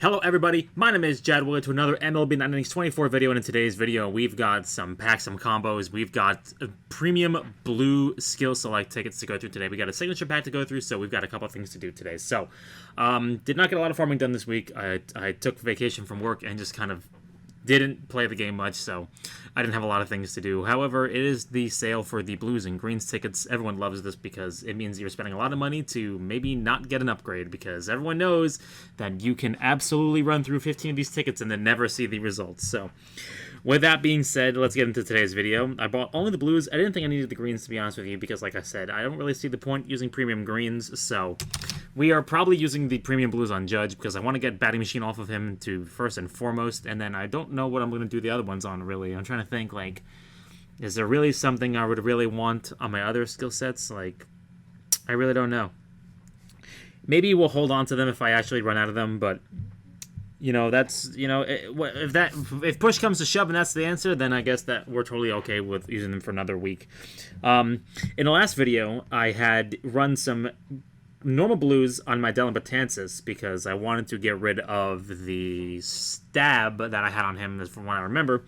Hello everybody, my name is Jad. Welcome to another MLB Innings 24 video, and in today's video we've got some packs, some combos, we've got premium blue skill select tickets to go through today. We got a signature pack to go through, so we've got a couple of things to do today. So, did not get a lot of farming done this week. I took vacation from work and just kind of didn't play the game much, so I didn't have a lot of things to do. However, it is the sale for the blues and greens tickets. Everyone loves this because it means you're spending a lot of money to maybe not get an upgrade, because everyone knows that you can absolutely run through 15 of these tickets and then never see the results. So with that being said, let's get into today's video. I bought only the blues. I didn't think I needed the greens, to be honest with you, because like I said, I don't really see the point using premium greens, so we are probably using the premium blues on Judge because I want to get batting machine off of him to first and foremost, and then I don't know what I'm going to do the other ones on, really. I'm trying to think, like, is there really something I would really want on my other skill sets? Like, I really don't know. Maybe we'll hold on to them if I actually run out of them, but you know, that's, you know, if push comes to shove and that's the answer, then I guess that we're totally okay with using them for another week. In the last video, I had run some normal blues on my Dylan Betances because I wanted to get rid of the stab that I had on him, from what I remember,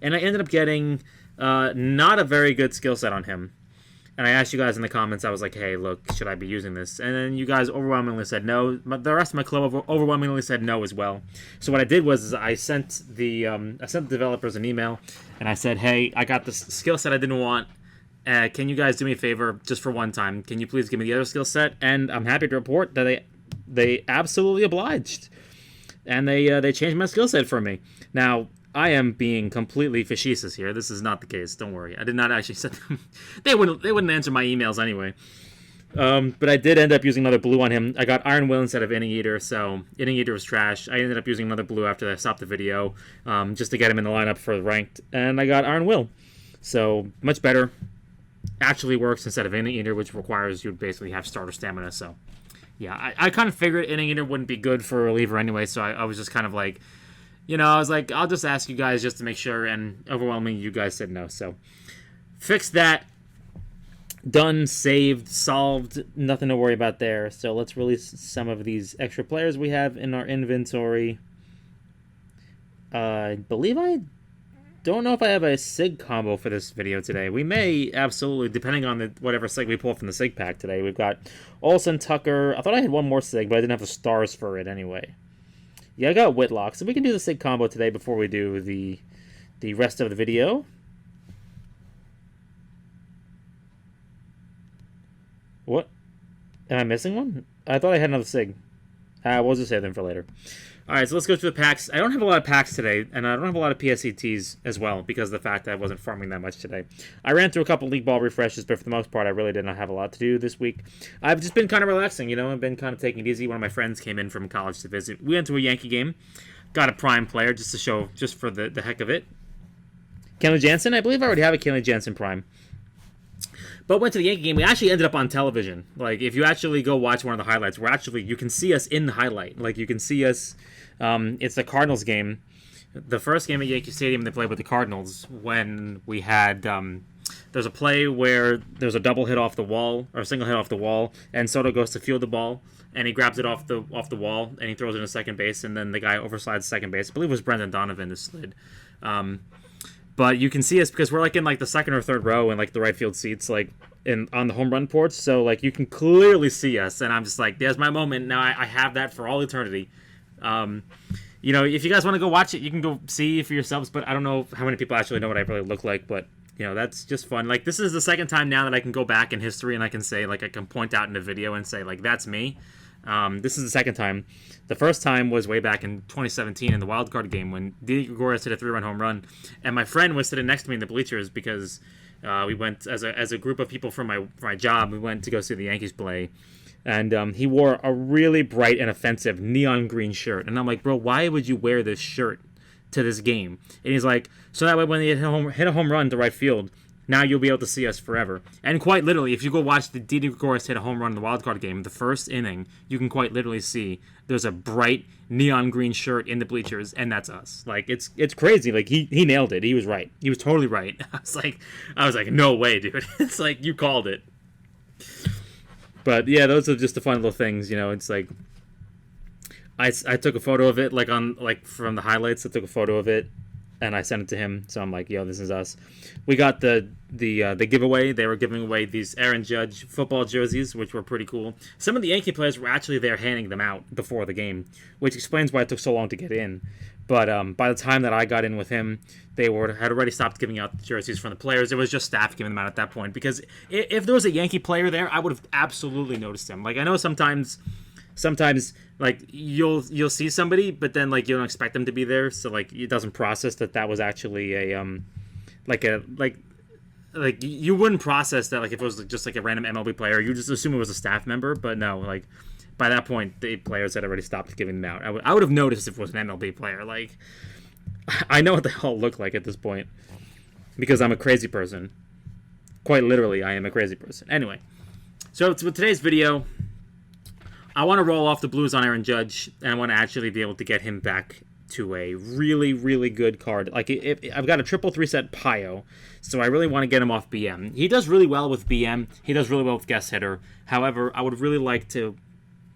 and I ended up getting not a very good skill set on him. And I asked you guys in the comments, I was like, hey, look, should I be using this? And then you guys overwhelmingly said no. But the rest of my club overwhelmingly said no as well. So what I did was I sent the developers an email, and I said, hey, I got this skill set I didn't want. Can you guys do me a favor just for one time? Can you please give me the other skill set? And I'm happy to report that they absolutely obliged. And they changed my skill set for me. Now, I am being completely facetious here. This is not the case. Don't worry. I did not actually send them. They wouldn't answer my emails anyway. But I did end up using another blue on him. I got Iron Will instead of Inning Eater, so Inning Eater was trash. I ended up using another blue after I stopped the video, just to get him in the lineup for ranked, and I got Iron Will. So, much better. Actually works instead of Inning Eater, which requires you to basically have starter stamina, so yeah. I kind of figured Inning Eater wouldn't be good for a reliever anyway, so I was just kind of like, you know, I was like, I'll just ask you guys just to make sure, and overwhelmingly, you guys said no. So, fixed that. Done, saved, solved. Nothing to worry about there. So, let's release some of these extra players we have in our inventory. I believe I don't know if I have a SIG combo for this video today. We may, absolutely, depending on whatever SIG we pull from the SIG pack today. We've got Olsen, Tucker. I thought I had one more SIG, but I didn't have the stars for it anyway. Yeah, I got Whitlock, so we can do the SIG combo today before we do the rest of the video. What? Am I missing one? I thought I had another SIG. We'll just save them for later. Alright, so let's go through the packs. I don't have a lot of packs today, and I don't have a lot of PSETs as well, because of the fact that I wasn't farming that much today. I ran through a couple League Ball refreshes, but for the most part, I really did not have a lot to do this week. I've just been kind of relaxing, you know. I've been kind of taking it easy. One of my friends came in from college to visit. We went to a Yankee game. Got a prime player just to show, just for the heck of it. Kenley Jansen? I believe I already have a Kenley Jansen prime. But went to the Yankee game. We actually ended up on television. Like, if you actually go watch one of the highlights, you can see us in the highlight. Like, you can see us. It's the Cardinals game. The first game at Yankee Stadium they played with the Cardinals, when we had, there's a play where there's a double hit off the wall, or a single hit off the wall, and Soto goes to field the ball, and he grabs it off the wall, and he throws it into second base, and then the guy overslides second base. I believe it was Brendan Donovan who slid. But you can see us because we're like in like the second or third row in like the right field seats, like on the home run porch. So like you can clearly see us, and I'm just like, there's my moment. Now I have that for all eternity. You know, if you guys want to go watch it, you can go see for yourselves. But I don't know how many people actually know what I really look like. But you know, that's just fun. Like, this is the second time now that I can go back in history and I can say, like, I can point out in a video and say, like, that's me. This is the second time. The first time was way back in 2017 in the wild card game when Didi Gregorius hit a 3-run home run, and my friend was sitting next to me in the bleachers because we went as a group of people from my job. We went to go see the Yankees play, and he wore a really bright and offensive neon green shirt, and I'm like, bro, why would you wear this shirt to this game? And he's like, so that way when they hit a home run to right field, now you'll be able to see us forever. And quite literally, if you go watch the Didi Gregorius hit a home run in the wild card game, the first inning, you can quite literally see there's a bright neon green shirt in the bleachers, and that's us. Like, it's crazy. Like, he nailed it. He was right. He was totally right. I was like, no way, dude. It's like, you called it. But yeah, those are just the fun little things, you know. It's like, I took a photo of it from the highlights. I took a photo of it and I sent it to him. So I'm like, yo, this is us. We got the giveaway. They were giving away these Aaron Judge football jerseys, which were pretty cool. Some of the Yankee players were actually there handing them out before the game, which explains why it took so long to get in. But by the time that I got in with him, they had already stopped giving out the jerseys from the players. It was just staff giving them out at that point. Because if there was a Yankee player there, I would have absolutely noticed him. Like, I know sometimes like you'll see somebody, but then like you don't expect them to be there, so like it doesn't process that was actually a like you wouldn't process that like if it was just like a random MLB player, you just assume it was a staff member. But no, like by that point the players had already stopped giving them out. I would have noticed if it was an MLB player. Like I know what they all look like at this point because I'm a crazy person. Quite literally, I am a crazy person. Anyway, so with today's video, I want to roll off the Blues on Aaron Judge, and I want to actually be able to get him back to a really, really good card. Like, if I've got a triple 3-set Pio, so I really want to get him off BM. He does really well with BM. He does really well with guest hitter. However, I would really like to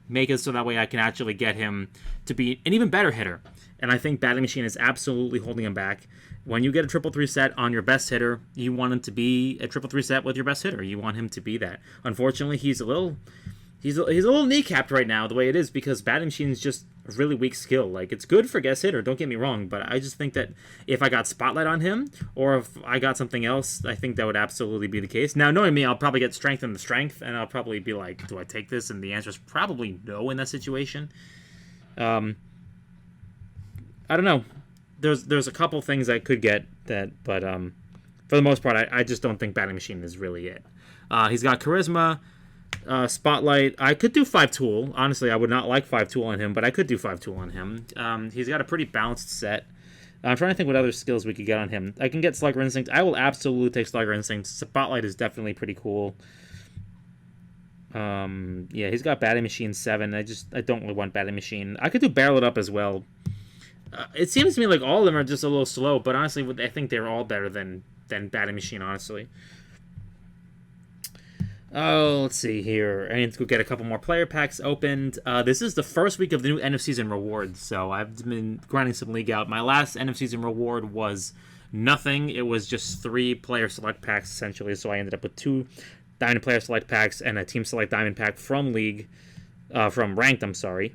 make it so that way I can actually get him to be an even better hitter. And I think Batting Machine is absolutely holding him back. When you get a triple 3-set on your best hitter, you want him to be a triple 3-set with your best hitter. You want him to be that. Unfortunately, he's a little kneecapped right now the way it is because Batting Machine is just a really weak skill. Like, it's good for guest hitter, don't get me wrong, but I just think that if I got Spotlight on him or if I got something else, I think that would absolutely be the case. Now, knowing me, I'll probably get Strength in the Strength, and I'll probably be like, do I take this? And the answer is probably no in that situation. I don't know. There's a couple things I could get that, but for the most part, I just don't think Batting Machine is really it. He's got Charisma, Spotlight. I could do 5-tool. Honestly, I would not like 5-tool on him, but I could do 5-tool on him. He's got a pretty balanced set. I'm trying to think what other skills we could get on him. I can get Slugger Instinct. I will absolutely take Slugger Instinct. Spotlight is definitely pretty cool. Yeah, he's got Batting Machine 7. I don't really want Batting Machine. I could do Barrel It Up as well. It seems to me like all of them are just a little slow, but honestly, I think they're all better than Batting Machine, honestly. Oh, let's see here. I need to go get a couple more player packs opened. This is the first week of the new end of season rewards, so I've been grinding some league out. My last end of season reward was nothing. It was just 3 player select packs, essentially, so I ended up with 2 diamond player select packs and a team select diamond pack from league, from ranked, I'm sorry.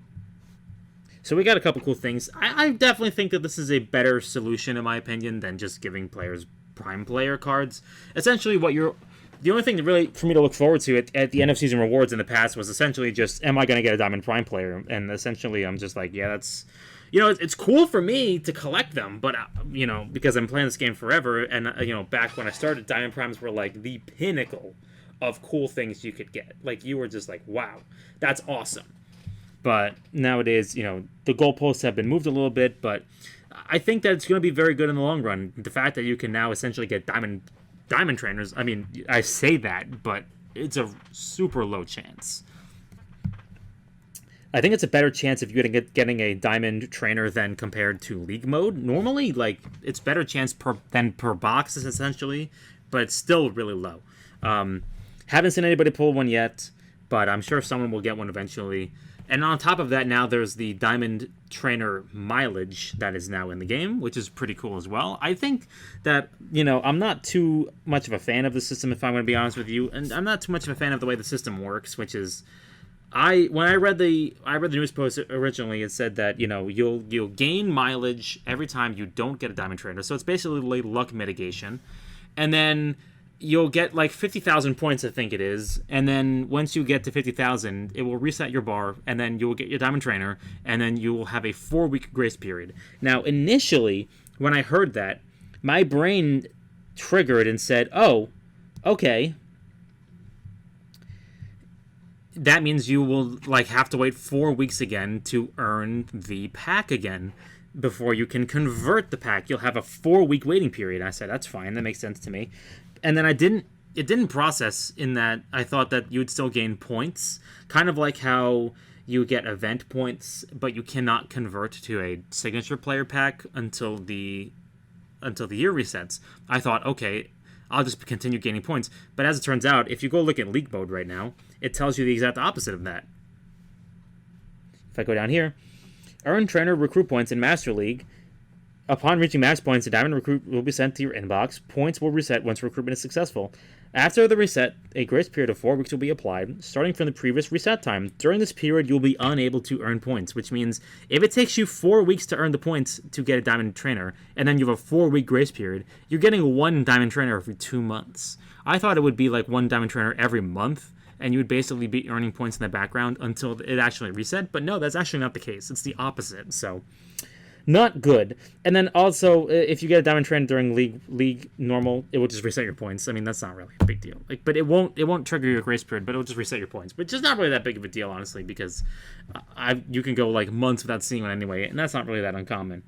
So we got a couple cool things. I definitely think that this is a better solution, in my opinion, than just giving players prime player cards. Essentially, the only thing that really for me to look forward to at the end of season rewards in the past was essentially just, am I going to get a diamond prime player? And essentially, I'm just like, yeah, that's, it's cool for me to collect them, but because I'm playing this game forever, and back when I started, diamond primes were like the pinnacle of cool things you could get. Like, you were just like, wow, that's awesome. But nowadays, the goalposts have been moved a little bit, but I think that it's going to be very good in the long run. The fact that you can now essentially get diamond trainers, I mean, I say that, but it's a super low chance. I think it's a better chance if you're getting a diamond trainer than compared to league mode. Normally, like, it's better chance than per box, essentially, but it's still really low. Haven't seen anybody pull one yet, but I'm sure someone will get one eventually. And on top of that, now there's the Diamond Trainer mileage that is now in the game, which is pretty cool as well. I think that, I'm not too much of a fan of the system, if I'm going to be honest with you. And I'm not too much of a fan of the way the system works, which is, when I read the news post originally, it said that, you'll gain mileage every time you don't get a Diamond Trainer. So it's basically like luck mitigation. And then you'll get like 50,000 points, I think it is, and then once you get to 50,000, it will reset your bar, and then you will get your Diamond Trainer, and then you will have a 4-week grace period. Now, initially, when I heard that, my brain triggered and said, oh, okay, that means you will like have to wait 4 weeks again to earn the pack again before you can convert the pack. You'll have a 4-week waiting period. I said, that's fine, that makes sense to me. And then it didn't process in that I thought that you would still gain points, kind of like how you get event points, but you cannot convert to a signature player pack until the year resets. I thought, okay, I'll just continue gaining points. But as it turns out, if you go look at league mode right now, it tells you the exact opposite of that. If I go down here, Earn trainer recruit points in Master League. Upon reaching max points, a diamond recruit will be sent to your inbox. Points will reset once recruitment is successful. After the reset, a grace period of 4 weeks will be applied, starting from the previous reset time. During this period, you'll be unable to earn points, which means if it takes you 4 weeks to earn the points to get a diamond trainer, and then you have a 4-week grace period, you're getting 1 diamond trainer every 2 months. I thought it would be like 1 diamond trainer every month, and you would basically be earning points in the background until it actually reset, but no, that's actually not the case. It's the opposite, so not good. And then also, if you get a diamond trainer during league normal, it will just reset your points. I mean, that's not really a big deal. Like, but it won't trigger your grace period, but it will just reset your points, which is not really that big of a deal, honestly, because you can go like months without seeing one anyway, and that's not really that uncommon.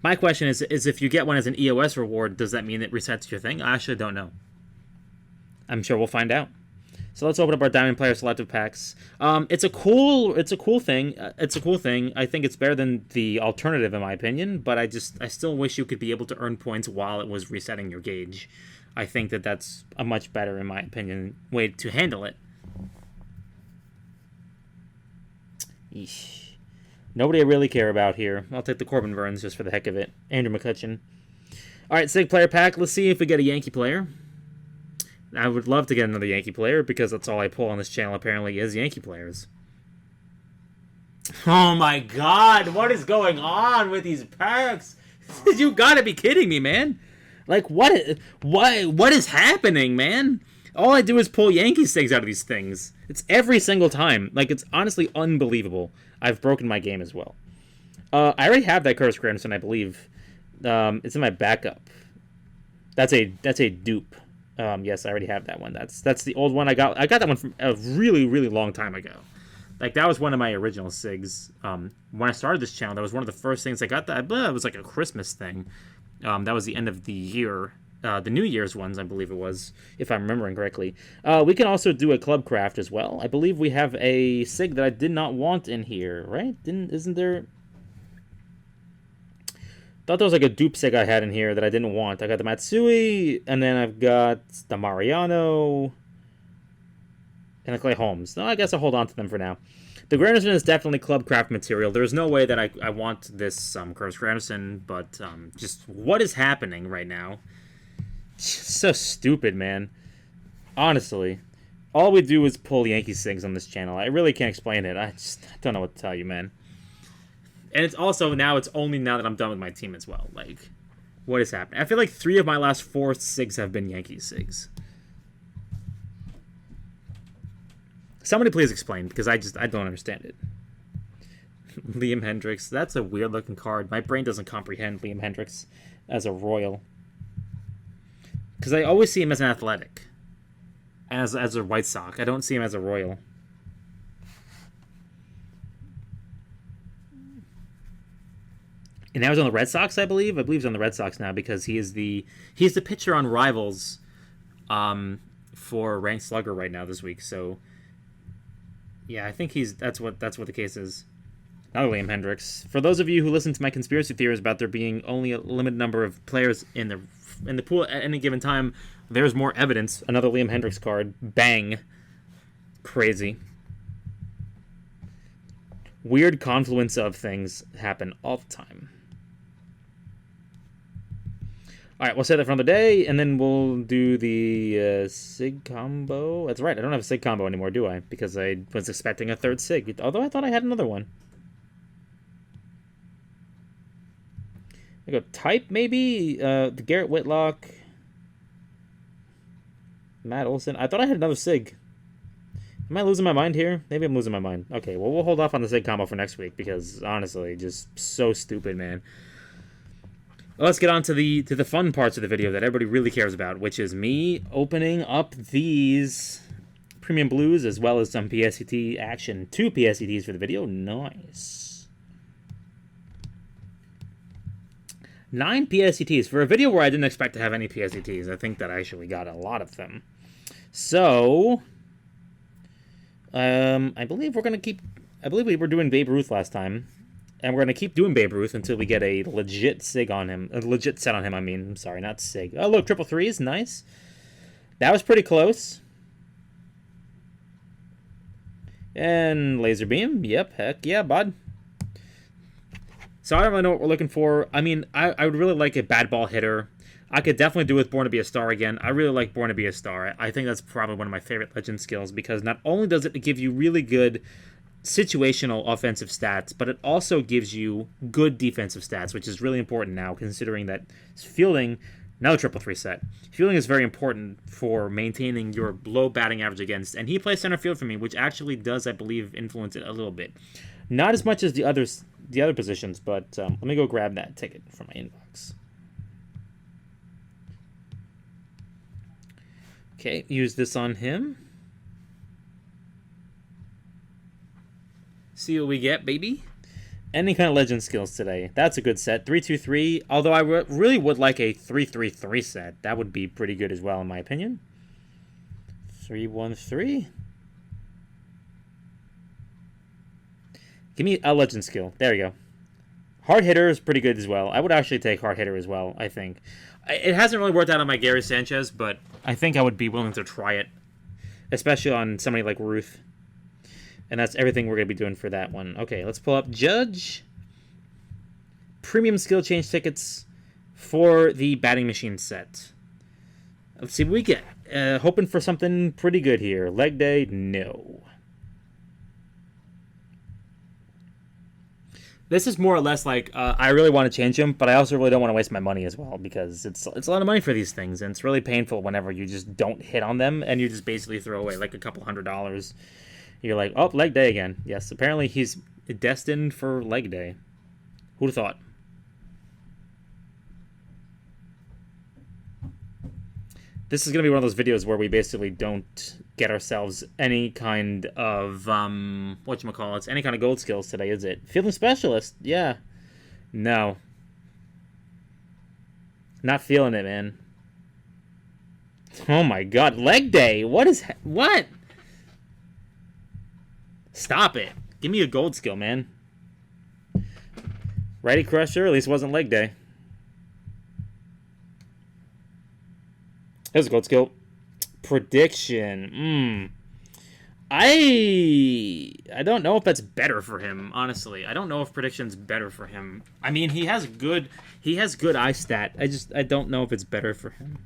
My question is if you get one as an EOS reward, does that mean it resets your thing? I actually don't know. I'm sure we'll find out. So let's open up our Diamond Player Selective Packs. It's a cool thing. It's a cool thing. I think it's better than the alternative, in my opinion. But I still wish you could be able to earn points while it was resetting your gauge. I think that's a much better, in my opinion, way to handle it. Eesh. Nobody I really care about here. I'll take the Corbin Burns just for the heck of it. Andrew McCutcheon. All right, SIG player pack. Let's see if we get a Yankee player. I would love to get another Yankee player because that's all I pull on this channel apparently is Yankee players. Oh my god, what is going on with these packs? You gotta be kidding me, man. Like, what is happening, man? All I do is pull Yankee SIGs out of these things. It's every single time. Like, it's honestly unbelievable. I've broken my game as well. I already have that Curtis Granderson, I believe. It's in my backup. That's a dupe. Yes, I already have that one. That's the old one I got. I got that one from a really, really long time ago. Like, that was one of my original SIGs. When I started this channel, that was one of the first things I got. That it was like a Christmas thing. That was the end of the year. The New Year's ones, I believe it was, if I'm remembering correctly. We can also do a club craft as well. I believe we have a SIG that I did not want in here, right? Isn't there? Thought there was like a dupe SIG I had in here that I didn't want. I got the Matsui, and then I've got the Mariano, and the Clay Holmes. No, I guess I'll hold on to them for now. The Granderson is definitely club craft material. There's no way that I want this Curtis Granderson, but just what is happening right now? So stupid, man. Honestly. All we do is pull Yankee SIGs on this channel. I really can't explain it. I don't know what to tell you, man. And it's also now, it's only now that I'm done with my team as well. Like, what is happening? I feel like 3 of my last 4 SIGs have been Yankee SIGs. Somebody please explain, because I don't understand it. Liam Hendricks. That's a weird looking card. My brain doesn't comprehend Liam Hendricks as a Royal. Because I always see him as an Athletic. As a White Sox. I don't see him as a Royal. And now he's on the Red Sox, I believe. I believe he's on the Red Sox now because he's the pitcher on Rivals for ranked slugger right now this week. So yeah, I think that's what the case is. Another Liam Hendricks. For those of you who listen to my conspiracy theories about there being only a limited number of players in the pool at any given time, there's more evidence. Another Liam Hendricks card. Bang. Crazy. Weird confluence of things happen all the time. Alright, we'll set that for another day, and then we'll do the SIG combo. That's right, I don't have a SIG combo anymore, do I? Because I was expecting a 3rd SIG, although I thought I had another one. I go Type, maybe? The Garrett Whitlock. Matt Olson. I thought I had another SIG. Am I losing my mind here? Maybe I'm losing my mind. Okay, well, we'll hold off on the SIG combo for next week, because, honestly, just so stupid, man. Let's get on to the fun parts of the video that everybody really cares about, which is me opening up these Premium Blues as well as some PSET action. 2 PSETs for the video. Nice. 9 PSETs. For a video where I didn't expect to have any PSETs, I think that I actually got a lot of them. So, I believe we were doing Babe Ruth last time. And we're going to keep doing Babe Ruth until we get a legit SIG on him. A legit set on him, I mean. I'm sorry, not SIG. Oh, look, 333s. Nice. That was pretty close. And Laser Beam. Yep, heck yeah, bud. So I don't really know what we're looking for. I mean, I would really like a bad ball hitter. I could definitely do with Born to Be a Star again. I really like Born to Be a Star. I think that's probably one of my favorite Legend skills because not only does it give you really good situational offensive stats, but it also gives you good defensive stats, which is really important now considering that fielding, another triple three set. Fielding is very important for maintaining your low batting average against, and he plays center field for me, which actually does, I believe, influence it a little bit. Not as much as the other positions, but let me go grab that ticket from my inbox. Okay, use this on him. See what we get, baby. Any kind of legend skills today. That's a good set. 3-2-3. Although I really would like a 3-3-3 set. That would be pretty good as well, in my opinion. 3-1-3. Give me a legend skill. There you go. Hard hitter is pretty good as well. I would actually take hard hitter as well, I think. It hasn't really worked out on my Gary Sanchez, but I think I would be willing to try it. Especially on somebody like Ruth. And that's everything we're going to be doing for that one. Okay, let's pull up Judge. Premium skill change tickets for the batting machine set. Let's see what we get. Hoping for something pretty good here. Leg day, no. This is more or less like, I really want to change him, but I also really don't want to waste my money as well, because it's a lot of money for these things, and it's really painful whenever you just don't hit on them, and you just basically throw away like a couple $100. You're like, oh, leg day again. Yes, apparently he's destined for leg day. Who'd have thought? This is going to be one of those videos where we basically don't get ourselves any kind of, whatchamacallits, any kind of gold skills today, is it? Fielding specialist, yeah. No. Not feeling it, man. Oh my god, leg day! What? Stop it. Give me a gold skill, man. Righty crusher, at least it wasn't leg day. There's a gold skill. Prediction. I don't know if that's better for him, honestly. I don't know if prediction's better for him. I mean, he has good eye stat. I don't know if it's better for him.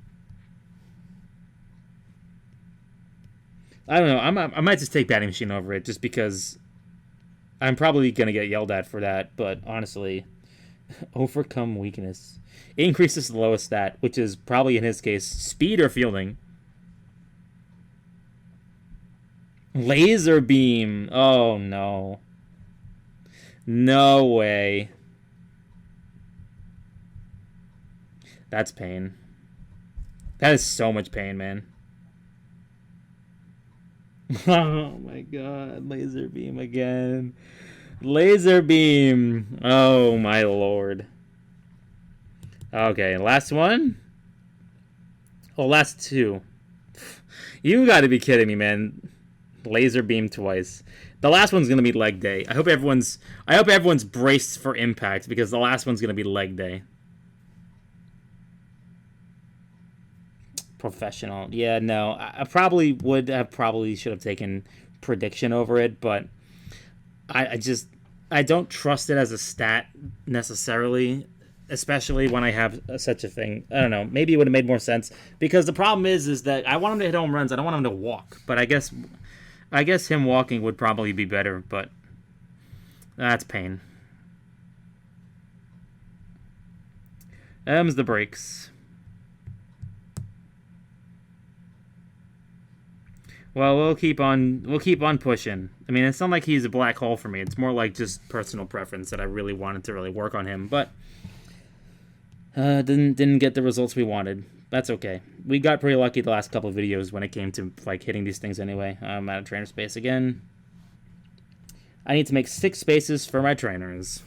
I don't know. I might just take batting machine over it just because I'm probably going to get yelled at for that, but honestly, overcome weakness. It increases the lowest stat, which is probably in his case speed or fielding. Laser beam. Oh no. No way. That's pain. That is so much pain, man. Oh my god, laser beam again. Laser beam. Oh my lord. Okay, last one. Oh, last two. You gotta be kidding me, man. Laser beam twice. The last one's gonna be leg day. I hope everyone's braced for impact because the last one's gonna be leg day. Professional. Yeah, no. I probably should have taken prediction over it, but I don't trust it as a stat necessarily, especially when I have such a thing. I don't know. Maybe it would have made more sense because the problem is that I want him to hit home runs. I don't want him to walk, but I guess him walking would probably be better, but that's pain. Them's the breaks. Well, we'll keep on pushing. I mean, it's not like he's a black hole for me. It's more like just personal preference that I really wanted to really work on him, but didn't get the results we wanted. That's okay. We got pretty lucky the last couple of videos when it came to like hitting these things anyway. I'm out of trainer space again. I need to make 6 spaces for my trainers.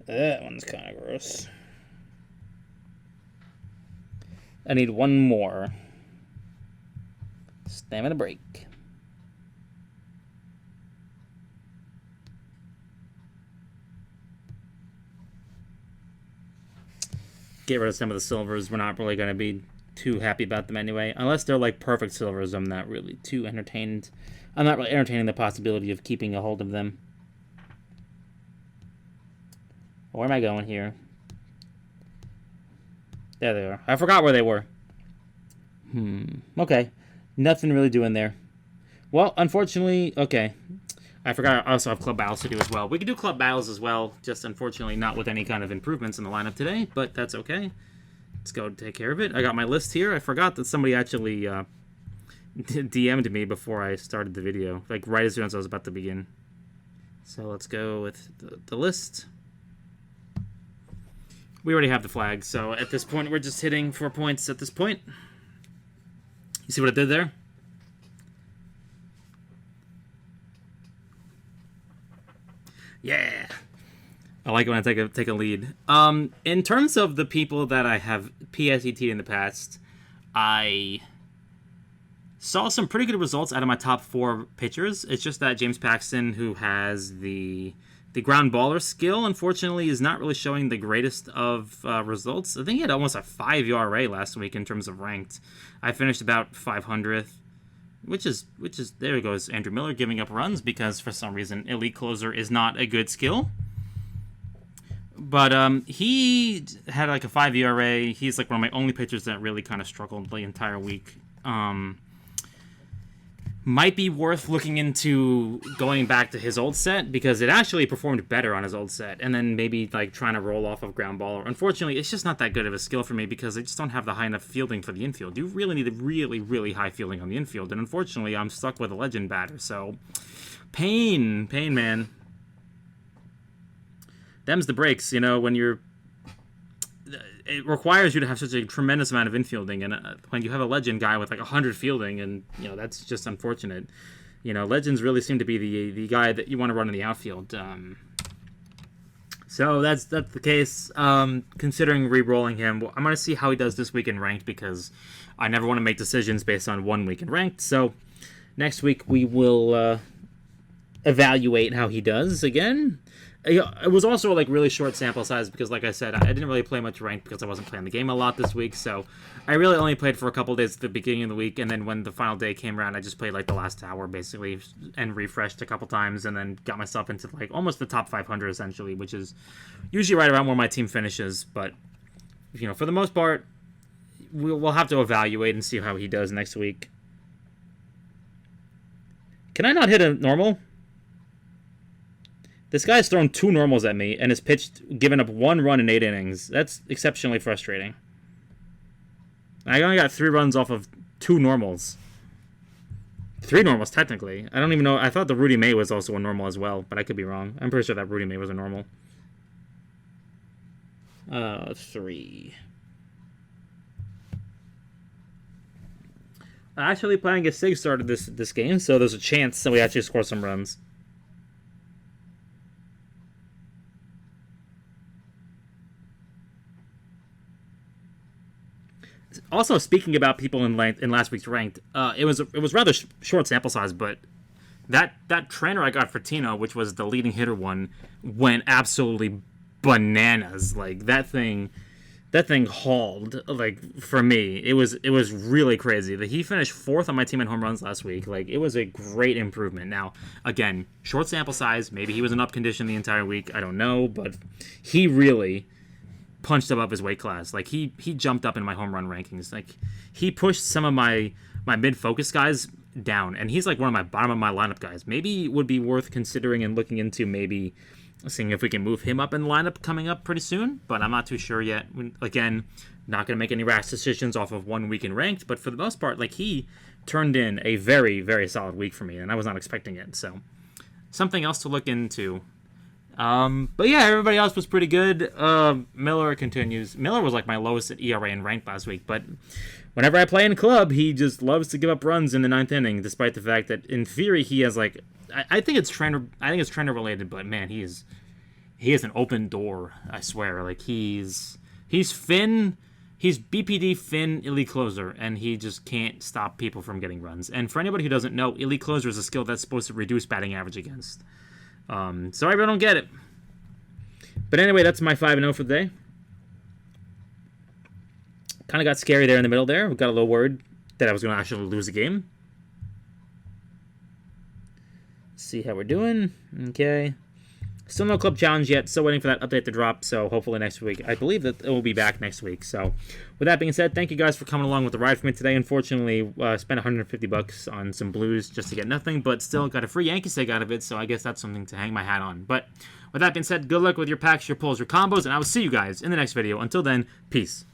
That one's kind of gross. I need one more. Stamina break. get rid of some of the silvers. We're not really going to be too happy about them anyway. Unless they're like perfect silvers, I'm not really too entertained. I'm not really entertaining the possibility of keeping a hold of them. Where am I going here? There they are. I forgot where they were. Okay. Nothing really doing there. Well, unfortunately, okay. I forgot I also have club battles to do as well. We can do club battles as well, just unfortunately not with any kind of improvements in the lineup today, but that's okay. Let's go take care of it. I got my list here. I forgot that somebody actually DM'd me before I started the video, like right as soon as I was about to begin. So let's go with the list. We already have the flag, so at this point we're just hitting 4 points at this point. You see what I did there? Yeah. I like when I take a lead. In terms of the people that I have PSET'd in the past, I saw some pretty good results out of my top 4 pitchers. It's just that James Paxton, who has the ground baller skill, unfortunately, is not really showing the greatest of results. I think he had almost a 5 ERA last week in terms of ranked. I finished about 500th, which is there goes Andrew Miller giving up runs because for some reason elite closer is not a good skill. But he had like a 5 ERA. He's like one of my only pitchers that really kind of struggled the entire week. Might be worth looking into going back to his old set because it actually performed better on his old set, and then maybe like trying to roll off of ground ball. Unfortunately, it's just not that good of a skill for me because I just don't have the high enough fielding for the infield. You really need a really, really high fielding on the infield, and unfortunately, I'm stuck with a legend batter. So, pain, man. Them's the breaks, you know, when you're... It requires you to have such a tremendous amount of infielding, and when you have a legend guy with like 100 fielding, and you know that's just unfortunate. You know, legends really seem to be the guy that you want to run in the outfield. So that's the case. Considering re-rolling him, I'm gonna see how he does this week in ranked because I never want to make decisions based on 1 week in ranked. So next week we will evaluate how he does again. It was also like really short sample size because, like I said, I didn't really play much ranked because I wasn't playing the game a lot this week. So I really only played for a couple days at the beginning of the week, and then when the final day came around, I just played like the last hour basically and refreshed a couple times, and then got myself into like almost the top 500 essentially, which is usually right around where my team finishes. But you know, for the most part, we'll have to evaluate and see how he does next week. Can I not hit a normal? This guy's thrown 2 normals at me and has given up 1 run in 8 innings. That's exceptionally frustrating. I only got 3 runs off of 2 normals. 3 normals, technically. I don't even know. I thought the Rudy May was also a normal as well, but I could be wrong. I'm pretty sure that Rudy May was a normal. 3. Actually playing a SIG started this game, so there's a chance that we actually score some runs. Also, speaking about people in last week's ranked, it was rather short sample size, but that trainer I got for Tino, which was the leading hitter one, went absolutely bananas. Like that thing hauled. Like for me, it was really crazy. He finished 4th on my team in home runs last week. Like it was a great improvement. Now again, short sample size. Maybe he was in up condition the entire week. I don't know, but he really punched above his weight class. Like he jumped up in my home run rankings. Like he pushed some of my mid focus guys down, and he's like one of my bottom of my lineup guys. Maybe it would be worth considering and looking into maybe seeing if we can move him up in the lineup coming up pretty soon, but I'm not too sure yet. Again, not going to make any rash decisions off of 1 week in ranked, but for the most part, like he turned in a very, very solid week for me, and I was not expecting it. So something else to look into. But yeah, everybody else was pretty good. Miller continues. Miller was like my lowest at ERA in ranked last week, but whenever I play in club, he just loves to give up runs in the 9th inning, despite the fact that in theory he has like, I think it's trainer related, but man, he is an open door. I swear, like he's Finn. He's BPD Finn elite closer, and he just can't stop people from getting runs. And for anybody who doesn't know, elite closer is a skill that's supposed to reduce batting average against. So I really don't get it. But anyway, that's my 5-0 for the day. Kind of got scary there in the middle there. We got a little worried that I was going to actually lose the game. See how we're doing. Okay. Still no club challenge yet. Still waiting for that update to drop. So hopefully next week. I believe that it will be back next week. So with that being said, thank you guys for coming along with the ride for me today. Unfortunately, spent $150 on some blues just to get nothing, but still got a free Yankee stake out of it. So I guess that's something to hang my hat on. But with that being said, good luck with your packs, your pulls, your combos, and I will see you guys in the next video. Until then, peace.